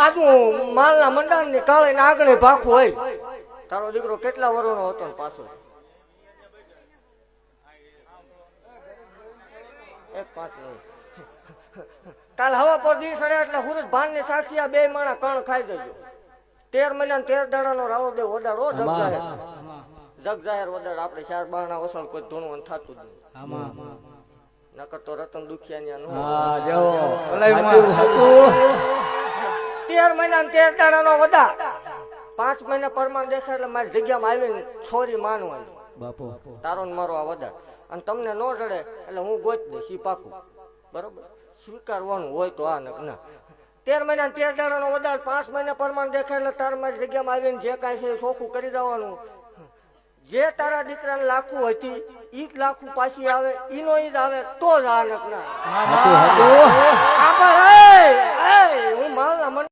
આજુ માલના મંડાણ ની કાળે ને આગળ ભાખું હોય. તારો દીકરો કેટલા વર્ષનો હતો ને પાછો? 1-5 મિનિટ. કાલ હવા પર દિવસ એટલે સુરજ ભાન ની સાક્ષી આ બે માણા કણ ખાઈ જજો. 13 મહિના 13 દાડાનો રાવો દે વડાડો જગ જાહેર. જગ જાહેર વડાડ આપણે 4 બારણા વસળ કોઈ ધૂણવાનું થતું જ નહીં. નકર તો રતન દુખિયા નો 13 મહિના 13 દાડાનો વડા 5 મહિના પરમાન દેખાય એટલે મારી જગ્યામાં આવીને છોરી માનવાની. બાપુ તારો ને મારો આ વડા અને તમને ન જડે એટલે હું ગોત દઈશ ઈ પાકું. બરોબર સ્વીકારવાનું હોય તો આ ના. 13 મહિના 13 દાડાનો વડા 5 મહિના પરમાન દેખાય એટલે તાર મારી જગ્યામાં આવીને જે કાંઈ છે ચોખ્ખું કરી દેવાનું. જે તારા દીકરાને લાખું હતી ઈ જ લાખું પાછી આવે ઈનો ઈ જ આવે તો જ આ નકના. હું માલના